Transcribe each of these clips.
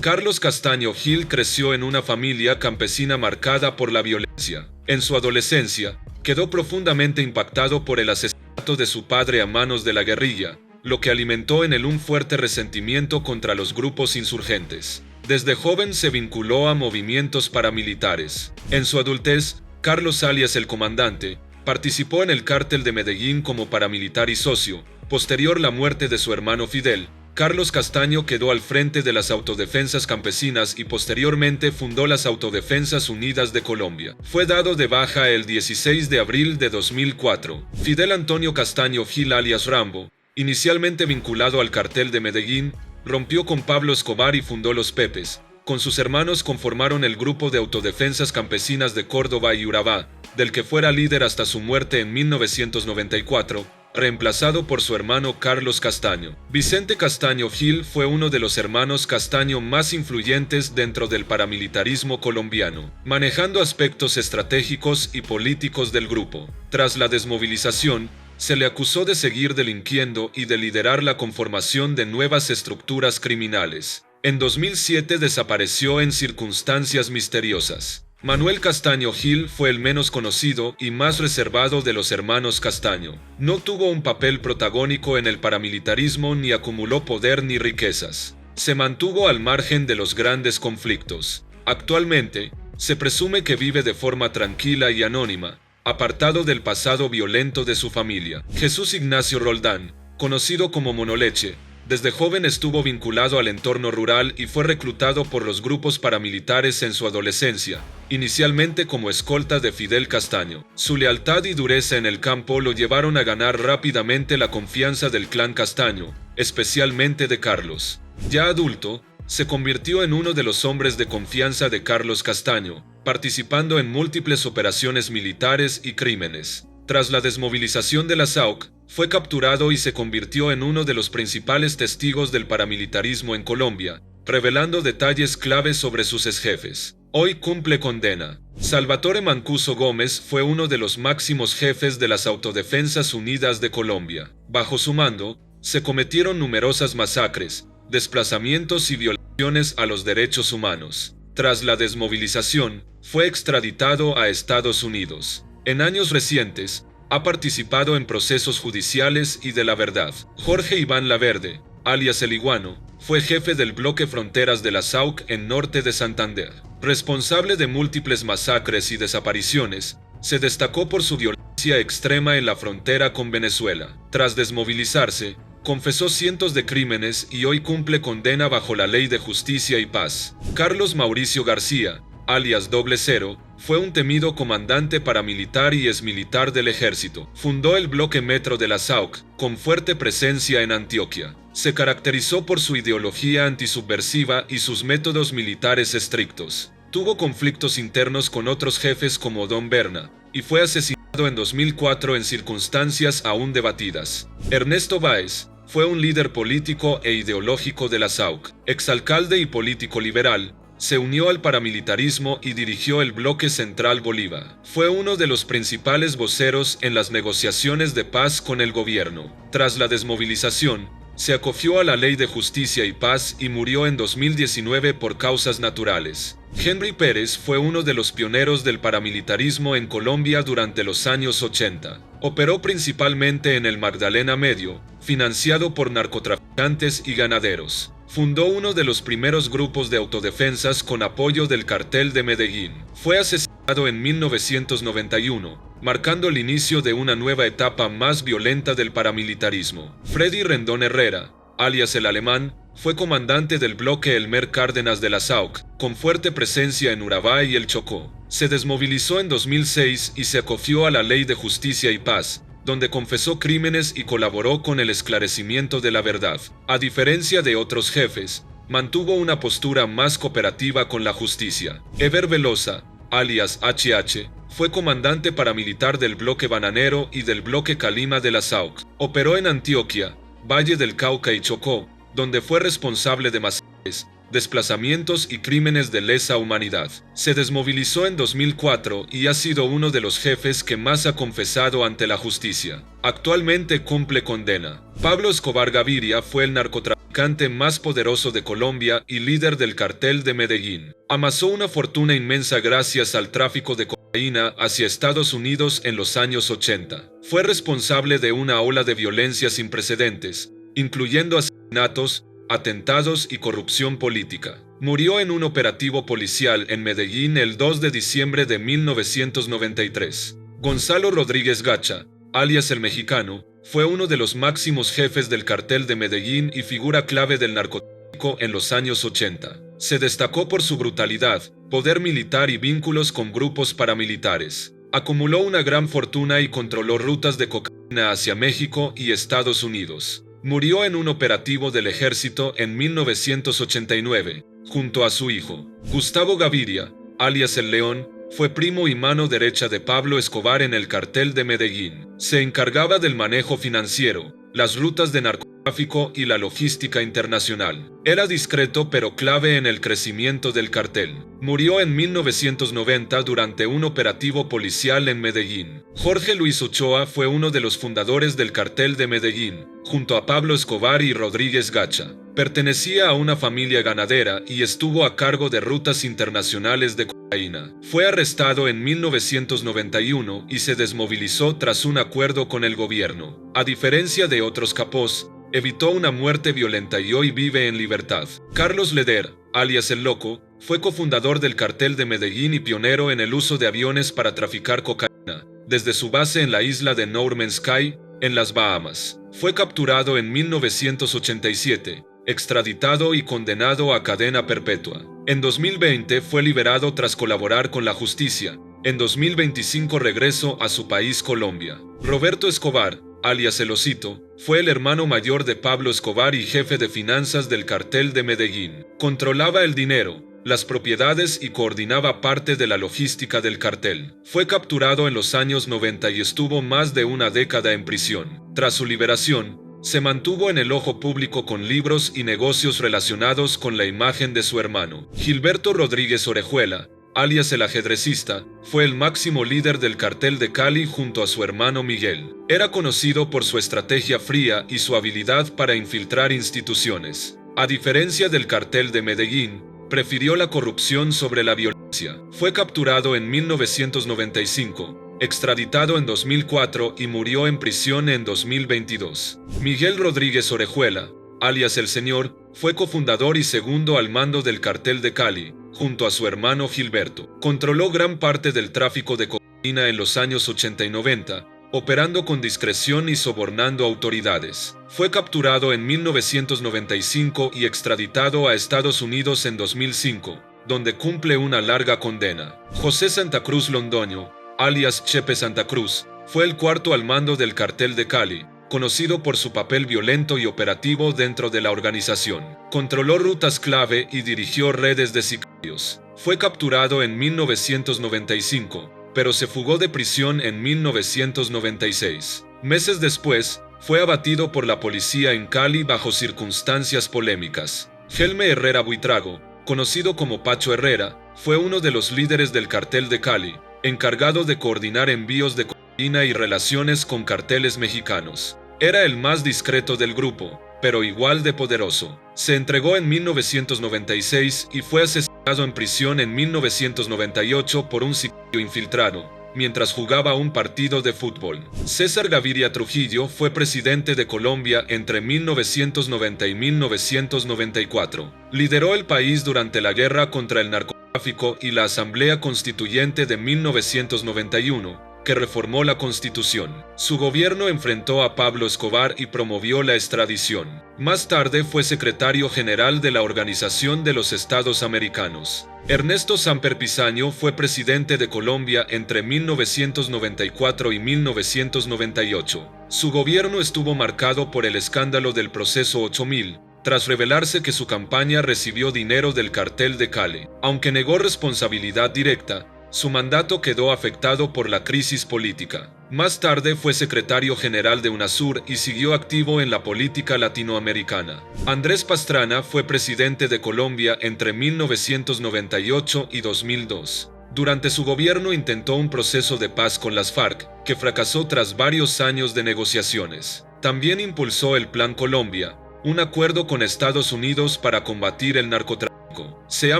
Carlos Castaño Gil creció en una familia campesina marcada por la violencia. En su adolescencia, quedó profundamente impactado por el asesinato de su padre a manos de la guerrilla, lo que alimentó en él un fuerte resentimiento contra los grupos insurgentes. Desde joven se vinculó a movimientos paramilitares. En su adultez, Carlos alias el Comandante participó en el Cártel de Medellín como paramilitar y socio. Posterior la muerte de su hermano Fidel, Carlos Castaño quedó al frente de las Autodefensas Campesinas y posteriormente fundó las Autodefensas Unidas de Colombia. Fue dado de baja el 16 de abril de 2004. Fidel Antonio Castaño Gil alias Rambo, inicialmente vinculado al Cartel de Medellín, rompió con Pablo Escobar y fundó Los Pepes. Con sus hermanos conformaron el Grupo de Autodefensas Campesinas de Córdoba y Urabá, del que fuera líder hasta su muerte en 1994, reemplazado por su hermano Carlos Castaño. Vicente Castaño Gil fue uno de los hermanos Castaño más influyentes dentro del paramilitarismo colombiano, manejando aspectos estratégicos y políticos del grupo. Tras la desmovilización, se le acusó de seguir delinquiendo y de liderar la conformación de nuevas estructuras criminales. En 2007 desapareció en circunstancias misteriosas. Manuel Castaño Gil fue el menos conocido y más reservado de los hermanos Castaño. No tuvo un papel protagónico en el paramilitarismo ni acumuló poder ni riquezas. Se mantuvo al margen de los grandes conflictos. Actualmente, se presume que vive de forma tranquila y anónima, apartado del pasado violento de su familia. Jesús Ignacio Roldán, conocido como Monoleche, desde joven estuvo vinculado al entorno rural y fue reclutado por los grupos paramilitares en su adolescencia, inicialmente como escolta de Fidel Castaño. Su lealtad y dureza en el campo lo llevaron a ganar rápidamente la confianza del clan Castaño, especialmente de Carlos. Ya adulto, se convirtió en uno de los hombres de confianza de Carlos Castaño, participando en múltiples operaciones militares y crímenes. Tras la desmovilización de la SAUC, fue capturado y se convirtió en uno de los principales testigos del paramilitarismo en Colombia, revelando detalles claves sobre sus exjefes. Hoy cumple condena. Salvatore Mancuso Gómez fue uno de los máximos jefes de las Autodefensas Unidas de Colombia. Bajo su mando, se cometieron numerosas masacres, desplazamientos y violaciones a los derechos humanos. Tras la desmovilización, fue extraditado a Estados Unidos. En años recientes, ha participado en procesos judiciales y de la verdad. Jorge Iván Laverde, alias El Iguano, fue jefe del bloque Fronteras de la SAUC en norte de Santander. Responsable de múltiples masacres y desapariciones, se destacó por su violencia extrema en la frontera con Venezuela. Tras desmovilizarse, confesó cientos de crímenes y hoy cumple condena bajo la Ley de Justicia y Paz. Carlos Mauricio García, alias Doble Cero, fue un temido comandante paramilitar y exmilitar del ejército. Fundó el bloque Metro de la SAUC, con fuerte presencia en Antioquia. Se caracterizó por su ideología antisubversiva y sus métodos militares estrictos. Tuvo conflictos internos con otros jefes como Don Berna, y fue asesinado en 2004 en circunstancias aún debatidas. Ernesto Báez fue un líder político e ideológico de la SAUC, exalcalde y político liberal. Se unió al paramilitarismo y dirigió el bloque Central Bolívar. Fue uno de los principales voceros en las negociaciones de paz con el gobierno. Tras la desmovilización, se acogió a la Ley de Justicia y Paz y murió en 2019 por causas naturales. Henry Pérez fue uno de los pioneros del paramilitarismo en Colombia durante los años 80. Operó principalmente en el Magdalena Medio, financiado por narcotraficantes y ganaderos. Fundó uno de los primeros grupos de autodefensas con apoyo del Cartel de Medellín. Fue asesinado en 1991, marcando el inicio de una nueva etapa más violenta del paramilitarismo. Freddy Rendón Herrera, alias El Alemán, fue comandante del bloque Elmer Cárdenas de la SAUC, con fuerte presencia en Urabá y el Chocó. Se desmovilizó en 2006 y se acogió a la Ley de Justicia y Paz, donde confesó crímenes y colaboró con el esclarecimiento de la verdad. A diferencia de otros jefes, mantuvo una postura más cooperativa con la justicia. Ever Velosa, alias HH, fue comandante paramilitar del bloque Bananero y del bloque Calima de la SAUC. Operó en Antioquia, Valle del Cauca y Chocó, donde fue responsable de masacres, desplazamientos y crímenes de lesa humanidad. Se desmovilizó en 2004 y ha sido uno de los jefes que más ha confesado ante la justicia. Actualmente cumple condena. Pablo Escobar Gaviria fue el narcotraficante narcotraficante más poderoso de Colombia y líder del cartel de Medellín. Amasó una fortuna inmensa gracias al tráfico de cocaína hacia Estados Unidos en los años 80. Fue responsable de una ola de violencia sin precedentes, incluyendo asesinatos, atentados y corrupción política. Murió en un operativo policial en Medellín el 2 de diciembre de 1993. Gonzalo Rodríguez Gacha, alias El Mexicano, fue uno de los máximos jefes del cartel de Medellín y figura clave del narcotráfico en los años 80. Se destacó por su brutalidad, poder militar y vínculos con grupos paramilitares. Acumuló una gran fortuna y controló rutas de cocaína hacia México y Estados Unidos. Murió en un operativo del ejército en 1989, junto a su hijo. Gustavo Gaviria, alias El León, fue primo y mano derecha de Pablo Escobar en el cartel de Medellín. Se encargaba del manejo financiero, las rutas de narcotráfico y la logística internacional. Era discreto pero clave en el crecimiento del cartel. Murió en 1990 durante un operativo policial en Medellín. Jorge Luis Ochoa fue uno de los fundadores del cartel de Medellín, junto a Pablo Escobar y Rodríguez Gacha. Pertenecía a una familia ganadera y estuvo a cargo de rutas internacionales de cocaína. Fue arrestado en 1991 y se desmovilizó tras un acuerdo con el gobierno. A diferencia de otros capós, evitó una muerte violenta y hoy vive en libertad. Carlos Leder, alias El Loco, fue cofundador del cartel de Medellín y pionero en el uso de aviones para traficar cocaína, desde su base en la isla de No Man's Sky, en las Bahamas. Fue capturado en 1987, extraditado y condenado a cadena perpetua. En 2020 fue liberado tras colaborar con la justicia. En 2025 regresó a su país Colombia. Roberto Escobar, alias El Osito, fue el hermano mayor de Pablo Escobar y jefe de finanzas del cartel de Medellín. Controlaba el dinero, las propiedades y coordinaba parte de la logística del cartel. Fue capturado en los años 90 y estuvo más de una década en prisión. Tras su liberación, se mantuvo en el ojo público con libros y negocios relacionados con la imagen de su hermano. Gilberto Rodríguez Orejuela, alias El Ajedrecista, fue el máximo líder del cartel de Cali junto a su hermano Miguel. Era conocido por su estrategia fría y su habilidad para infiltrar instituciones. A diferencia del cartel de Medellín, prefirió la corrupción sobre la violencia. Fue capturado en 1995, extraditado en 2004 y murió en prisión en 2022. Miguel Rodríguez Orejuela, alias El Señor, fue cofundador y segundo al mando del cartel de Cali, junto a su hermano Gilberto. Controló gran parte del tráfico de cocaína en los años 80 y 90, operando con discreción y sobornando autoridades. Fue capturado en 1995 y extraditado a Estados Unidos en 2005, donde cumple una larga condena. José Santa Cruz Londoño, alias Chepe Santa Cruz, fue el cuarto al mando del cartel de Cali, conocido por su papel violento y operativo dentro de la organización. Controló rutas clave y dirigió redes de sicarios. Fue capturado en 1995, pero se fugó de prisión en 1996. Meses después, fue abatido por la policía en Cali bajo circunstancias polémicas. Helme Herrera Buitrago, conocido como Pacho Herrera, fue uno de los líderes del cartel de Cali, encargado de coordinar envíos de cocaína y relaciones con carteles mexicanos. Era el más discreto del grupo, pero igual de poderoso. Se entregó en 1996 y fue asesinado en prisión en 1998 por un sicario infiltrado, mientras jugaba un partido de fútbol. César Gaviria Trujillo fue presidente de Colombia entre 1990 y 1994. Lideró el país durante la guerra contra el narcotráfico y la Asamblea Constituyente de 1991, que reformó la Constitución. Su gobierno enfrentó a Pablo Escobar y promovió la extradición. Más tarde fue secretario general de la Organización de los Estados Americanos. Ernesto Samper Pizaño fue presidente de Colombia entre 1994 y 1998. Su gobierno estuvo marcado por el escándalo del Proceso 8000, tras revelarse que su campaña recibió dinero del cartel de Cali. Aunque negó responsabilidad directa, su mandato quedó afectado por la crisis política. Más tarde fue secretario general de UNASUR y siguió activo en la política latinoamericana. Andrés Pastrana fue presidente de Colombia entre 1998 y 2002. Durante su gobierno intentó un proceso de paz con las FARC, que fracasó tras varios años de negociaciones. También impulsó el Plan Colombia, un acuerdo con Estados Unidos para combatir el narcotráfico. Se ha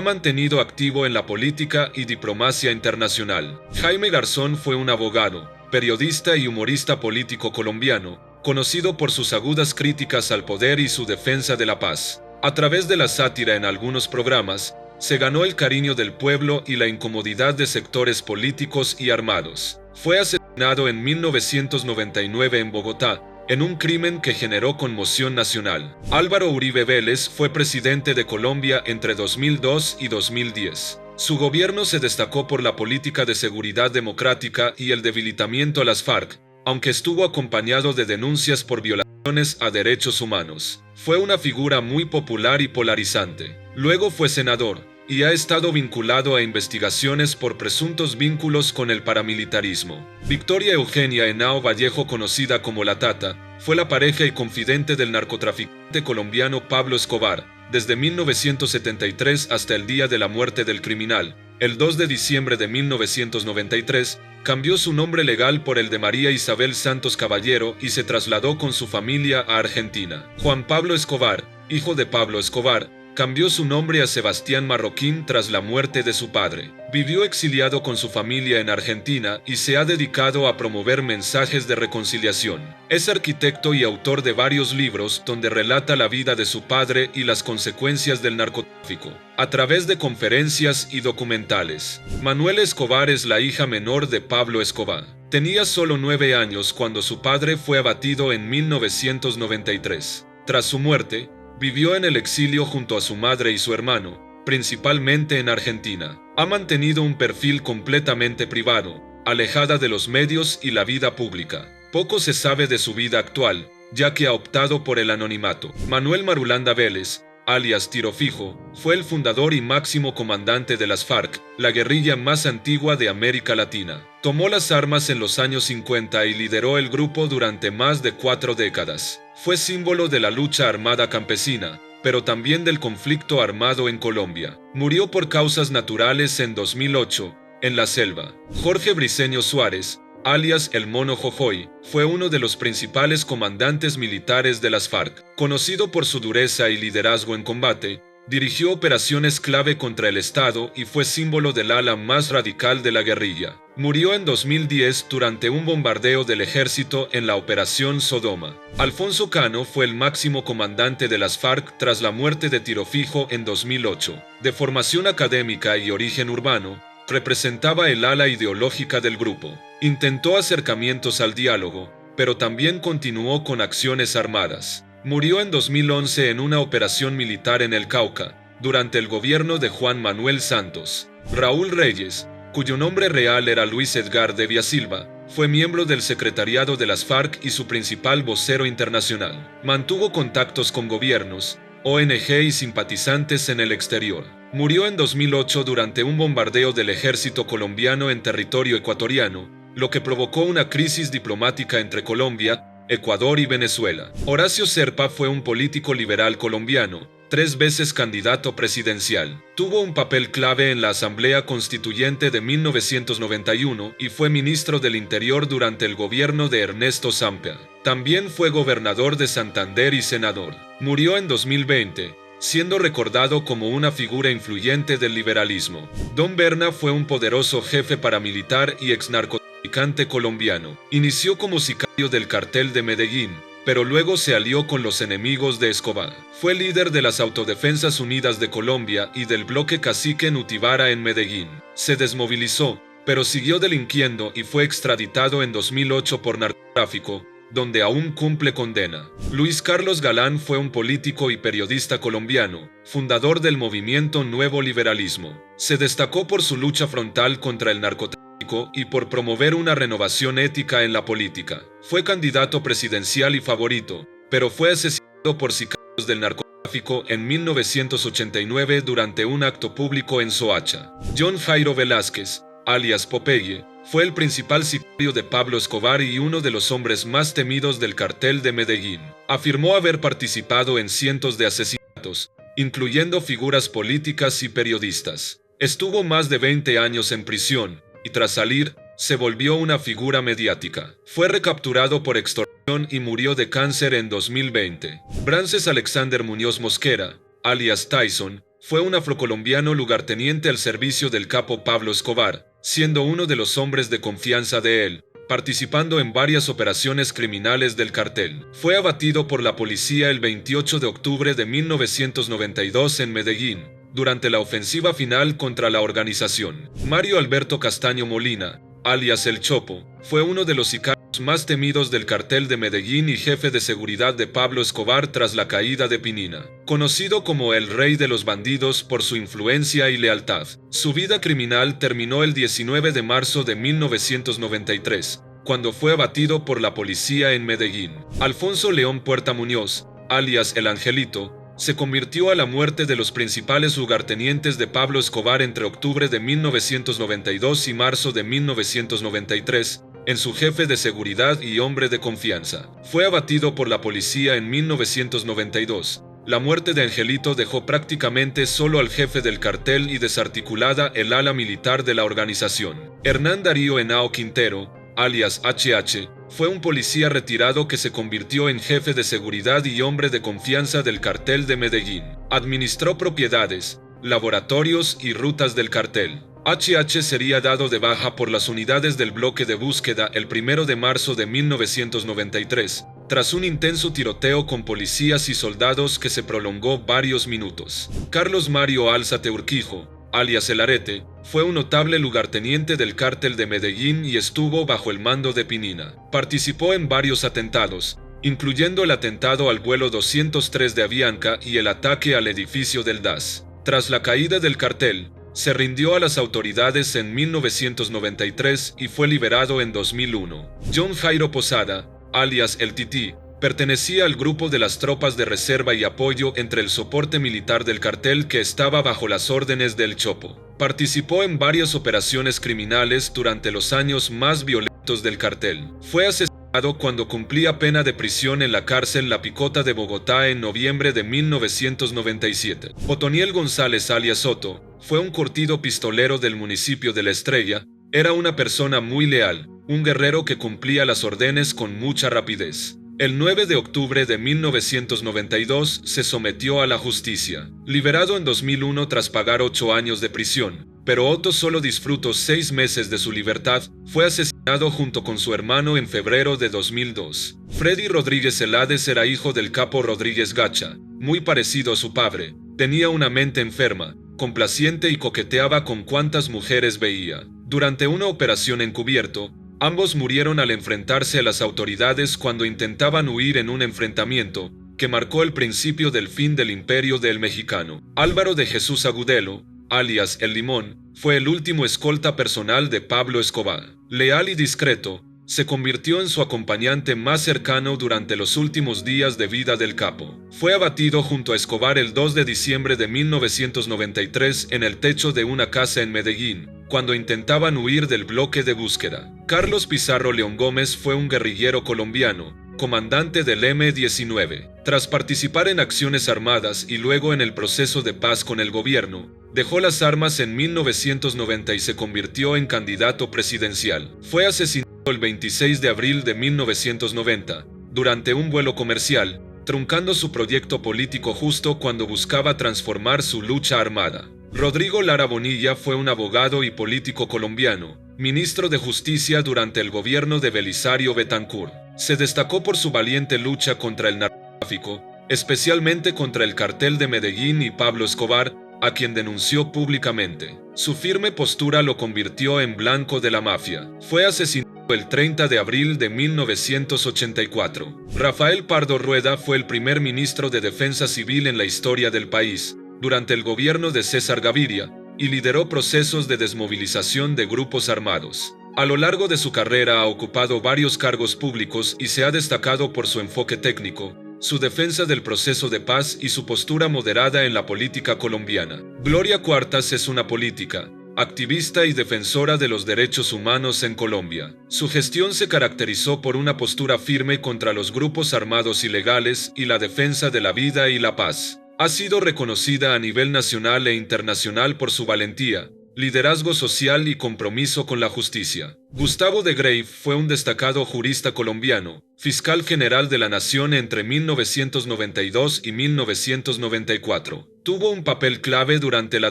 mantenido activo en la política y diplomacia internacional. Jaime Garzón fue un abogado, periodista y humorista político colombiano, conocido por sus agudas críticas al poder y su defensa de la paz. A través de la sátira en algunos programas, se ganó el cariño del pueblo y la incomodidad de sectores políticos y armados. Fue asesinado en 1999 en Bogotá, en un crimen que generó conmoción nacional. Álvaro Uribe Vélez fue presidente de Colombia entre 2002 y 2010. Su gobierno se destacó por la política de seguridad democrática y el debilitamiento a las FARC, aunque estuvo acompañado de denuncias por violaciones a derechos humanos. Fue una figura muy popular y polarizante. Luego fue senador, y ha estado vinculado a investigaciones por presuntos vínculos con el paramilitarismo. Victoria Eugenia Henao Vallejo, conocida como La Tata, fue la pareja y confidente del narcotraficante colombiano Pablo Escobar, desde 1973 hasta el día de la muerte del criminal. El 2 de diciembre de 1993, cambió su nombre legal por el de María Isabel Santos Caballero y se trasladó con su familia a Argentina. Juan Pablo Escobar, hijo de Pablo Escobar, cambió su nombre a Sebastián Marroquín tras la muerte de su padre. Vivió exiliado con su familia en Argentina y se ha dedicado a promover mensajes de reconciliación. Es arquitecto y autor de varios libros donde relata la vida de su padre y las consecuencias del narcotráfico, a través de conferencias y documentales. Manuela Escobar es la hija menor de Pablo Escobar. Tenía solo 9 años cuando su padre fue abatido en 1993. Tras su muerte, vivió en el exilio junto a su madre y su hermano, principalmente en Argentina. Ha mantenido un perfil completamente privado, alejada de los medios y la vida pública. Poco se sabe de su vida actual, ya que ha optado por el anonimato. Manuel Marulanda Vélez, alias Tiro Fijo, fue el fundador y máximo comandante de las FARC, la guerrilla más antigua de América Latina. Tomó las armas en los años 50 y lideró el grupo durante más de 4 décadas. Fue símbolo de la lucha armada campesina, pero también del conflicto armado en Colombia. Murió por causas naturales en 2008, en la selva. Jorge Briceño Suárez, alias El Mono Jojoy, fue uno de los principales comandantes militares de las FARC. Conocido por su dureza y liderazgo en combate, dirigió operaciones clave contra el Estado y fue símbolo del ala más radical de la guerrilla. Murió en 2010 durante un bombardeo del ejército en la Operación Sodoma. Alfonso Cano fue el máximo comandante de las FARC tras la muerte de Tiro Fijo en 2008. De formación académica y origen urbano, representaba el ala ideológica del grupo. Intentó acercamientos al diálogo, pero también continuó con acciones armadas. Murió en 2011 en una operación militar en el Cauca, durante el gobierno de Juan Manuel Santos. Raúl Reyes, cuyo nombre real era Luis Edgar de Villasilva, fue miembro del secretariado de las FARC y su principal vocero internacional. Mantuvo contactos con gobiernos, ONG y simpatizantes en el exterior. Murió en 2008 durante un bombardeo del ejército colombiano en territorio ecuatoriano, lo que provocó una crisis diplomática entre Colombia, Ecuador y Venezuela. Horacio Serpa fue un político liberal colombiano, 3 veces candidato presidencial. Tuvo un papel clave en la Asamblea Constituyente de 1991 y fue ministro del Interior durante el gobierno de Ernesto Samper. También fue gobernador de Santander y senador. Murió en 2020, siendo recordado como una figura influyente del liberalismo. Don Berna fue un poderoso jefe paramilitar y exnarcotraficante colombiano. Inició como sicario del cartel de Medellín, pero luego se alió con los enemigos de Escobar. Fue líder de las Autodefensas Unidas de Colombia y del bloque Cacique Nutibara en Medellín. Se desmovilizó, pero siguió delinquiendo y fue extraditado en 2008 por narcotráfico, donde aún cumple condena. Luis Carlos Galán fue un político y periodista colombiano, fundador del movimiento Nuevo Liberalismo. Se destacó por su lucha frontal contra el narcotráfico y por promover una renovación ética en la política. Fue candidato presidencial y favorito, pero fue asesinado por sicarios del narcotráfico en 1989 durante un acto público en Soacha. John Jairo Velázquez, alias Popeye, fue el principal sicario de Pablo Escobar y uno de los hombres más temidos del cartel de Medellín. Afirmó haber participado en cientos de asesinatos, incluyendo figuras políticas y periodistas. Estuvo más de 20 años en prisión, y tras salir, se volvió una figura mediática. Fue recapturado por extorsión y murió de cáncer en 2020. Brances Alexander Muñoz Mosquera, alias Tyson, fue un afrocolombiano lugarteniente al servicio del capo Pablo Escobar, siendo uno de los hombres de confianza de él, participando en varias operaciones criminales del cartel. Fue abatido por la policía el 28 de octubre de 1992 en Medellín, durante la ofensiva final contra la organización. Mario Alberto Castaño Molina, alias El Chopo, fue uno de los sicarios más temidos del cartel de Medellín y jefe de seguridad de Pablo Escobar tras la caída de Pinina. Conocido como el rey de los bandidos por su influencia y lealtad, su vida criminal terminó el 19 de marzo de 1993, cuando fue abatido por la policía en Medellín. Alfonso León Puerta Muñoz, alias El Angelito, se convirtió a la muerte de los principales lugartenientes de Pablo Escobar entre octubre de 1992 y marzo de 1993, en su jefe de seguridad y hombre de confianza. Fue abatido por la policía en 1992. La muerte de Angelito dejó prácticamente solo al jefe del cartel y desarticulada el ala militar de la organización. Hernán Darío Henao Quintero, alias HH, fue un policía retirado que se convirtió en jefe de seguridad y hombre de confianza del cartel de Medellín. Administró propiedades, laboratorios y rutas del cartel. HH sería dado de baja por las unidades del bloque de búsqueda el 1 de marzo de 1993, tras un intenso tiroteo con policías y soldados que se prolongó varios minutos. Carlos Mario Álzate Urquijo, alias El Arete, fue un notable lugarteniente del cártel de Medellín y estuvo bajo el mando de Pinina. Participó en varios atentados, incluyendo el atentado al vuelo 203 de Avianca y el ataque al edificio del DAS. Tras la caída del cartel, se rindió a las autoridades en 1993 y fue liberado en 2001. John Jairo Posada, alias El Tití, pertenecía al grupo de las tropas de reserva y apoyo entre el soporte militar del cartel que estaba bajo las órdenes del Chopo. Participó en varias operaciones criminales durante los años más violentos del cartel. Fue asesinado cuando cumplía pena de prisión en la cárcel La Picota de Bogotá en noviembre de 1997. Otoniel González alias Soto, fue un curtido pistolero del municipio de La Estrella. Era una persona muy leal, un guerrero que cumplía las órdenes con mucha rapidez. El 9 de octubre de 1992 se sometió a la justicia. Liberado en 2001 tras pagar 8 años de prisión, pero Otto solo disfrutó 6 meses de su libertad, fue asesinado junto con su hermano en febrero de 2002. Freddy Rodríguez Celades era hijo del capo Rodríguez Gacha, muy parecido a su padre. Tenía una mente enferma, complaciente y coqueteaba con cuantas mujeres veía. Durante una operación encubierto, ambos murieron al enfrentarse a las autoridades cuando intentaban huir en un enfrentamiento que marcó el principio del fin del imperio del mexicano. Álvaro de Jesús Agudelo, alias El Limón, fue el último escolta personal de Pablo Escobar. Leal y discreto, se convirtió en su acompañante más cercano durante los últimos días de vida del capo. Fue abatido junto a Escobar el 2 de diciembre de 1993 en el techo de una casa en Medellín, cuando intentaban huir del bloque de búsqueda. Carlos Pizarro León Gómez fue un guerrillero colombiano, comandante del M-19. Tras participar en acciones armadas y luego en el proceso de paz con el gobierno, dejó las armas en 1990 y se convirtió en candidato presidencial. Fue asesinado el 26 de abril de 1990, durante un vuelo comercial, truncando su proyecto político justo cuando buscaba transformar su lucha armada. Rodrigo Lara Bonilla fue un abogado y político colombiano, ministro de Justicia durante el gobierno de Belisario Betancur. Se destacó por su valiente lucha contra el narcotráfico, especialmente contra el cartel de Medellín y Pablo Escobar, a quien denunció públicamente. Su firme postura lo convirtió en blanco de la mafia. Fue asesinado el 30 de abril de 1984. Rafael Pardo Rueda fue el primer ministro de Defensa Civil en la historia del país, durante el gobierno de César Gaviria, y lideró procesos de desmovilización de grupos armados. A lo largo de su carrera ha ocupado varios cargos públicos y se ha destacado por su enfoque técnico, su defensa del proceso de paz y su postura moderada en la política colombiana. Gloria Cuartas es una política, activista y defensora de los derechos humanos en Colombia. Su gestión se caracterizó por una postura firme contra los grupos armados ilegales y la defensa de la vida y la paz. Ha sido reconocida a nivel nacional e internacional por su valentía, liderazgo social y compromiso con la justicia. Gustavo de Greiff fue un destacado jurista colombiano, fiscal general de la nación entre 1992 y 1994. Tuvo un papel clave durante la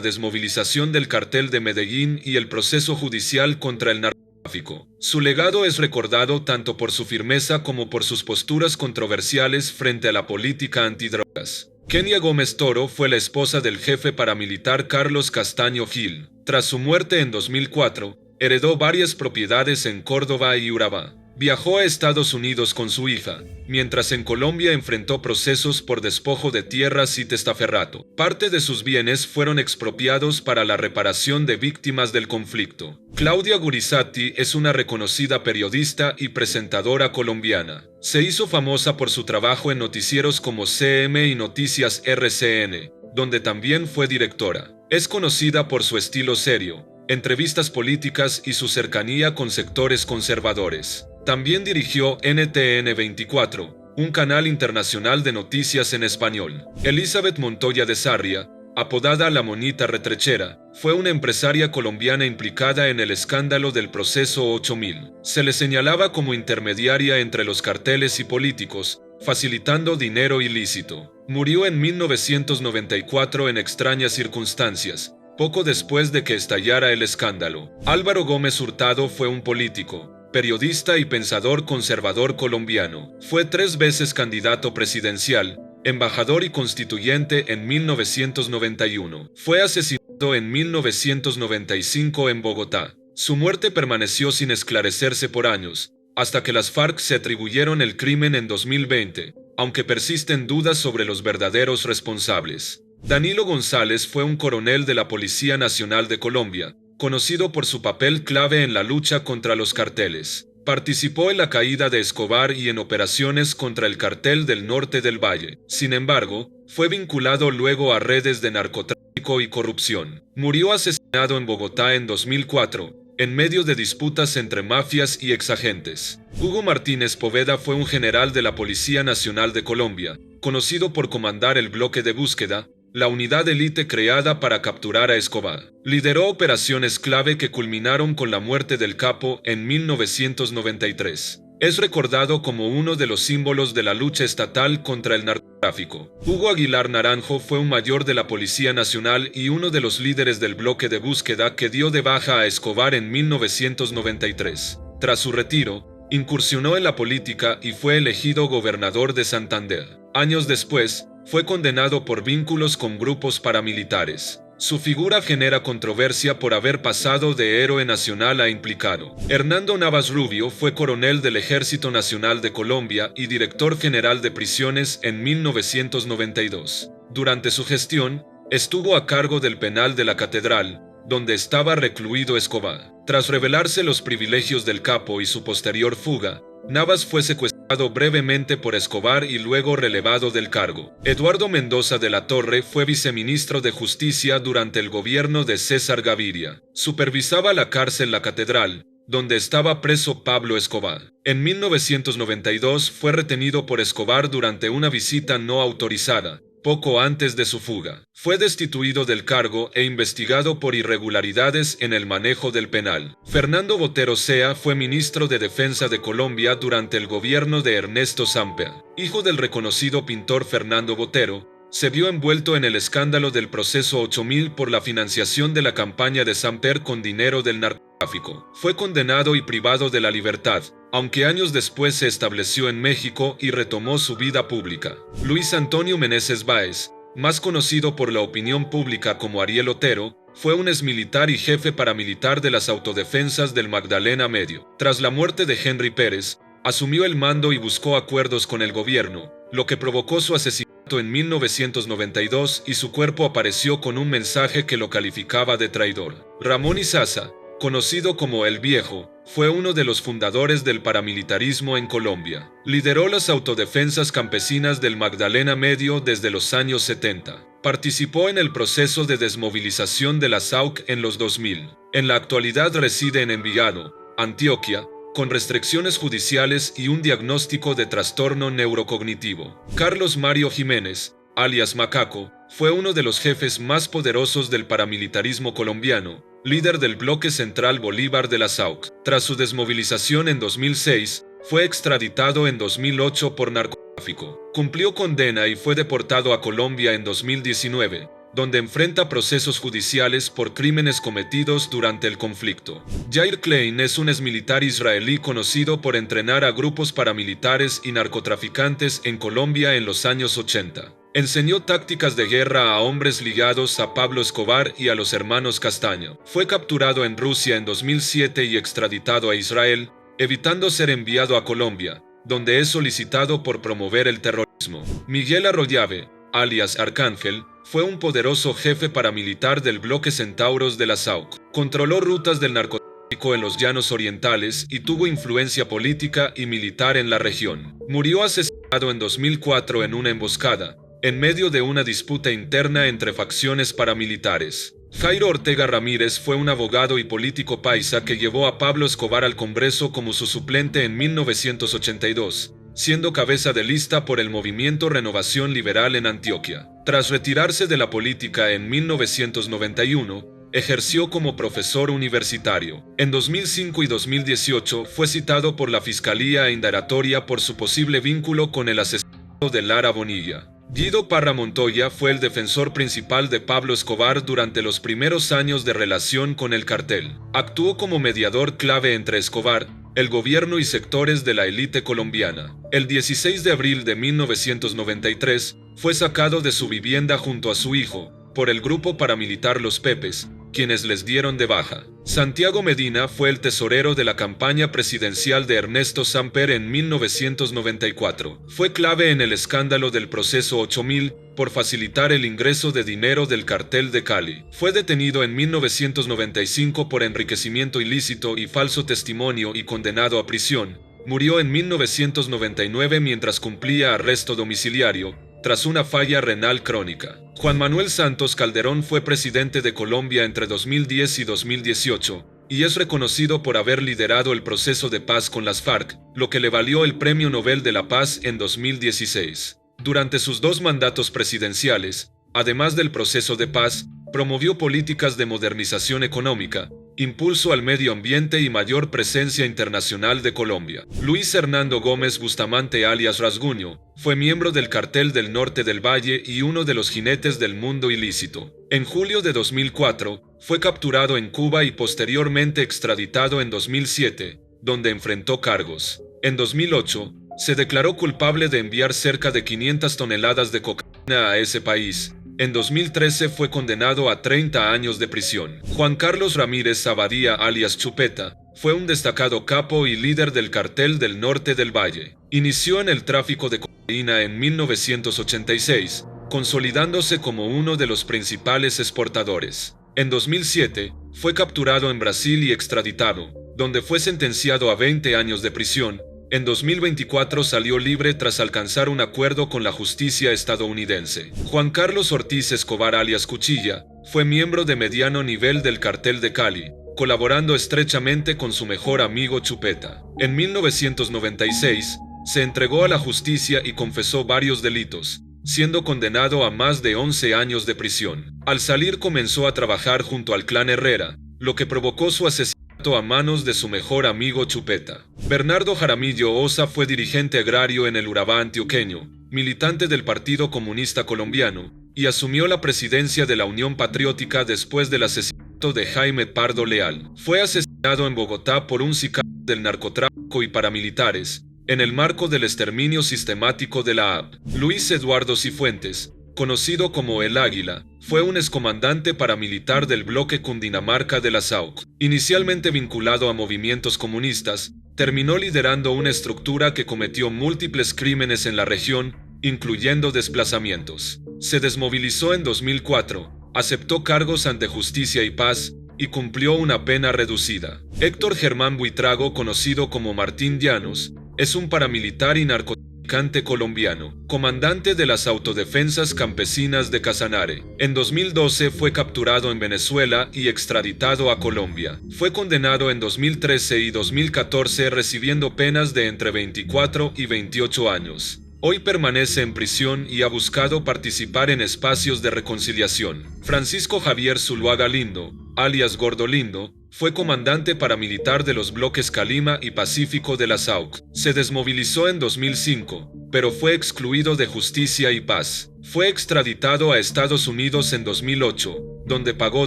desmovilización del cartel de Medellín y el proceso judicial contra el narcotráfico. Su legado es recordado tanto por su firmeza como por sus posturas controversiales frente a la política antidrogas. Kenia Gómez Toro fue la esposa del jefe paramilitar Carlos Castaño Gil. Tras su muerte en 2004, heredó varias propiedades en Córdoba y Urabá. Viajó a Estados Unidos con su hija, mientras en Colombia enfrentó procesos por despojo de tierras y testaferrato. Parte de sus bienes fueron expropiados para la reparación de víctimas del conflicto. Claudia Gurizati es una reconocida periodista y presentadora colombiana. Se hizo famosa por su trabajo en noticieros como CM y Noticias RCN, donde también fue directora. Es conocida por su estilo serio, entrevistas políticas y su cercanía con sectores conservadores. También dirigió NTN 24, un canal internacional de noticias en español. Elizabeth Montoya de Sarria, apodada La Monita Retrechera, fue una empresaria colombiana implicada en el escándalo del Proceso 8000. Se le señalaba como intermediaria entre los carteles y políticos, facilitando dinero ilícito. Murió en 1994 en extrañas circunstancias, poco después de que estallara el escándalo. Álvaro Gómez Hurtado fue un político, periodista y pensador conservador colombiano. Fue 3 veces candidato presidencial, embajador y constituyente en 1991. Fue asesinado en 1995 en Bogotá. Su muerte permaneció sin esclarecerse por años, hasta que las FARC se atribuyeron el crimen en 2020, aunque persisten dudas sobre los verdaderos responsables. Danilo González fue un coronel de la Policía Nacional de Colombia, conocido por su papel clave en la lucha contra los carteles. Participó en la caída de Escobar y en operaciones contra el cartel del Norte del Valle. Sin embargo, fue vinculado luego a redes de narcotráfico y corrupción. Murió asesinado en Bogotá en 2004, en medio de disputas entre mafias y exagentes. Hugo Martínez Poveda fue un general de la Policía Nacional de Colombia, conocido por comandar el bloque de búsqueda, la unidad élite creada para capturar a Escobar. Lideró operaciones clave que culminaron con la muerte del capo en 1993. Es recordado como uno de los símbolos de la lucha estatal contra el narcotráfico. Hugo Aguilar Naranjo fue un mayor de la Policía Nacional y uno de los líderes del bloque de búsqueda que dio de baja a Escobar en 1993. Tras su retiro, incursionó en la política y fue elegido gobernador de Santander. Años después, fue condenado por vínculos con grupos paramilitares. Su figura genera controversia por haber pasado de héroe nacional a implicado. Hernando Navas Rubio fue coronel del Ejército Nacional de Colombia y director general de prisiones en 1992. Durante su gestión, estuvo a cargo del penal de la Catedral, donde estaba recluido Escobar. Tras revelarse los privilegios del capo y su posterior fuga, Navas fue secuestrado brevemente por Escobar y luego relevado del cargo. Eduardo Mendoza de la Torre fue viceministro de Justicia durante el gobierno de César Gaviria. Supervisaba la cárcel La Catedral, donde estaba preso Pablo Escobar. En 1992 fue retenido por Escobar durante una visita no autorizada, poco antes de su fuga. Fue destituido del cargo e investigado por irregularidades en el manejo del penal. Fernando Botero Sea fue ministro de Defensa de Colombia durante el gobierno de Ernesto Samper. Hijo del reconocido pintor Fernando Botero, se vio envuelto en el escándalo del Proceso 8000 por la financiación de la campaña de Samper con dinero del narcotráfico. Fue condenado y privado de la libertad, aunque años después se estableció en México y retomó su vida pública. Luis Antonio Meneses Báez, más conocido por la opinión pública como Ariel Otero, fue un exmilitar y jefe paramilitar de las autodefensas del Magdalena Medio. Tras la muerte de Henry Pérez, asumió el mando y buscó acuerdos con el gobierno, lo que provocó su asesinato en 1992 y su cuerpo apareció con un mensaje que lo calificaba de traidor. Ramón Izaza, conocido como El Viejo, fue uno de los fundadores del paramilitarismo en Colombia. Lideró las autodefensas campesinas del Magdalena Medio desde los años 70. Participó en el proceso de desmovilización de la SAUC en los 2000. En la actualidad reside en Envigado, Antioquia, con restricciones judiciales y un diagnóstico de trastorno neurocognitivo. Carlos Mario Jiménez, alias Macaco, fue uno de los jefes más poderosos del paramilitarismo colombiano, líder del bloque central Bolívar de las AUC. Tras su desmovilización en 2006, fue extraditado en 2008 por narcotráfico. Cumplió condena y fue deportado a Colombia en 2019, donde enfrenta procesos judiciales por crímenes cometidos durante el conflicto. Yair Klein es un exmilitar israelí conocido por entrenar a grupos paramilitares y narcotraficantes en Colombia en los años 80. Enseñó tácticas de guerra a hombres ligados a Pablo Escobar y a los hermanos Castaño. Fue capturado en Rusia en 2007 y extraditado a Israel, evitando ser enviado a Colombia, donde es solicitado por promover el terrorismo. Miguel Arroyave, alias Arcángel, fue un poderoso jefe paramilitar del bloque Centauros de las AUC. Controló rutas del narcotráfico en los llanos orientales y tuvo influencia política y militar en la región. Murió asesinado en 2004 en una emboscada, en medio de una disputa interna entre facciones paramilitares. Jairo Ortega Ramírez fue un abogado y político paisa que llevó a Pablo Escobar al Congreso como su suplente en 1982, siendo cabeza de lista por el movimiento Renovación Liberal en Antioquia. Tras retirarse de la política en 1991, ejerció como profesor universitario. En 2005 y 2018 fue citado por la Fiscalía Indagatoria por su posible vínculo con el asesinato de Lara Bonilla. Guido Parra Montoya fue el defensor principal de Pablo Escobar durante los primeros años de relación con el cartel. Actuó como mediador clave entre Escobar, el gobierno y sectores de la élite colombiana. El 16 de abril de 1993 fue sacado de su vivienda junto a su hijo por el grupo paramilitar Los Pepes, quienes les dieron de baja. Santiago Medina fue el tesorero de la campaña presidencial de Ernesto Samper en 1994. Fue clave en el escándalo del proceso 8000 por facilitar el ingreso de dinero del cartel de Cali. Fue detenido en 1995 por enriquecimiento ilícito y falso testimonio y condenado a prisión. Murió en 1999 mientras cumplía arresto domiciliario, tras una falla renal crónica. Juan Manuel Santos Calderón fue presidente de Colombia entre 2010 y 2018, y es reconocido por haber liderado el proceso de paz con las FARC, lo que le valió el Premio Nobel de la Paz en 2016. Durante sus 2 mandatos presidenciales, además del proceso de paz, promovió políticas de modernización económica, impulso al medio ambiente y mayor presencia internacional de Colombia. Luis Hernando Gómez Bustamante alias Rasguño fue miembro del Cartel del Norte del Valle y uno de los jinetes del mundo ilícito. En julio de 2004, fue capturado en Cuba y posteriormente extraditado en 2007, donde enfrentó cargos. En 2008, se declaró culpable de enviar cerca de 500 toneladas de cocaína a ese país. En 2013 fue condenado a 30 años de prisión. Juan Carlos Ramírez Abadía alias Chupeta fue un destacado capo y líder del Cartel del Norte del Valle. Inició en el tráfico de cocaína en 1986, consolidándose como uno de los principales exportadores. En 2007, fue capturado en Brasil y extraditado, donde fue sentenciado a 20 años de prisión. En 2024 salió libre tras alcanzar un acuerdo con la justicia estadounidense. Juan Carlos Ortiz Escobar alias Cuchilla fue miembro de mediano nivel del Cartel de Cali, colaborando estrechamente con su mejor amigo Chupeta. En 1996, se entregó a la justicia y confesó varios delitos, siendo condenado a más de 11 años de prisión. Al salir comenzó a trabajar junto al clan Herrera, lo que provocó su asesinato a manos de su mejor amigo Chupeta. Bernardo Jaramillo Osa fue dirigente agrario en el Urabá antioqueño, militante del Partido Comunista Colombiano, y asumió la presidencia de la Unión Patriótica después del asesinato de Jaime Pardo Leal. Fue asesinado en Bogotá por un sicario del narcotráfico y paramilitares, en el marco del exterminio sistemático de la AP. Luis Eduardo Cifuentes, conocido como El Águila, fue un excomandante paramilitar del bloque Cundinamarca de las AUC. Inicialmente vinculado a movimientos comunistas, terminó liderando una estructura que cometió múltiples crímenes en la región, incluyendo desplazamientos. Se desmovilizó en 2004, aceptó cargos ante Justicia y Paz, y cumplió una pena reducida. Héctor Germán Buitrago, conocido como Martín Llanos, es un paramilitar y narcotraficante colombiano, comandante de las autodefensas campesinas de Casanare. En 2012 fue capturado en Venezuela y extraditado a Colombia. Fue condenado en 2013 y 2014 recibiendo penas de entre 24 y 28 años. Hoy permanece en prisión y ha buscado participar en espacios de reconciliación. Francisco Javier Zuluaga Lindo, alias Gordolindo, fue comandante paramilitar de los bloques Calima y Pacífico de las AUC. Se desmovilizó en 2005, pero fue excluido de Justicia y Paz. Fue extraditado a Estados Unidos en 2008, donde pagó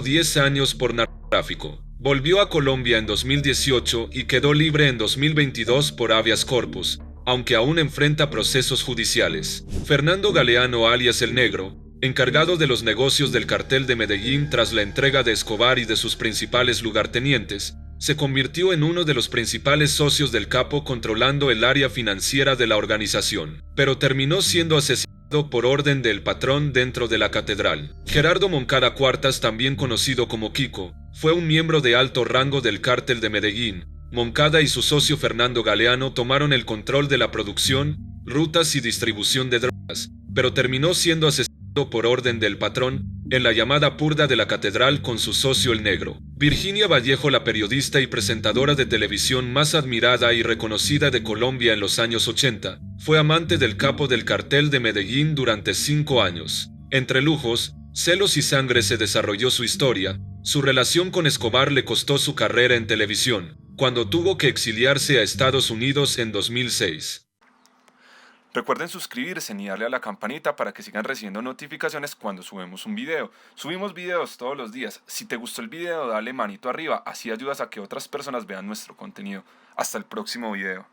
10 años por narcotráfico. Volvió a Colombia en 2018 y quedó libre en 2022 por habeas corpus, aunque aún enfrenta procesos judiciales. Fernando Galeano alias El Negro, encargado de los negocios del cartel de Medellín tras la entrega de Escobar y de sus principales lugartenientes, se convirtió en uno de los principales socios del capo controlando el área financiera de la organización, pero terminó siendo asesinado por orden del patrón dentro de la catedral. Gerardo Moncada Cuartas, también conocido como Kiko, fue un miembro de alto rango del cártel de Medellín. Moncada y su socio Fernando Galeano tomaron el control de la producción, rutas y distribución de drogas, pero terminó siendo asesinado por orden del patrón en la llamada purga de la catedral con su socio El Negro. Virginia Vallejo, la periodista y presentadora de televisión más admirada y reconocida de Colombia en los años 80, fue amante del capo del cartel de Medellín durante 5 años. Entre lujos, celos y sangre se desarrolló su historia. Su relación con Escobar le costó su carrera en televisión, cuando tuvo que exiliarse a Estados Unidos en 2006. Recuerden suscribirse y darle a la campanita para que sigan recibiendo notificaciones cuando subimos un video. Subimos videos todos los días. Si te gustó el video, dale manito arriba, así ayudas a que otras personas vean nuestro contenido. Hasta el próximo video.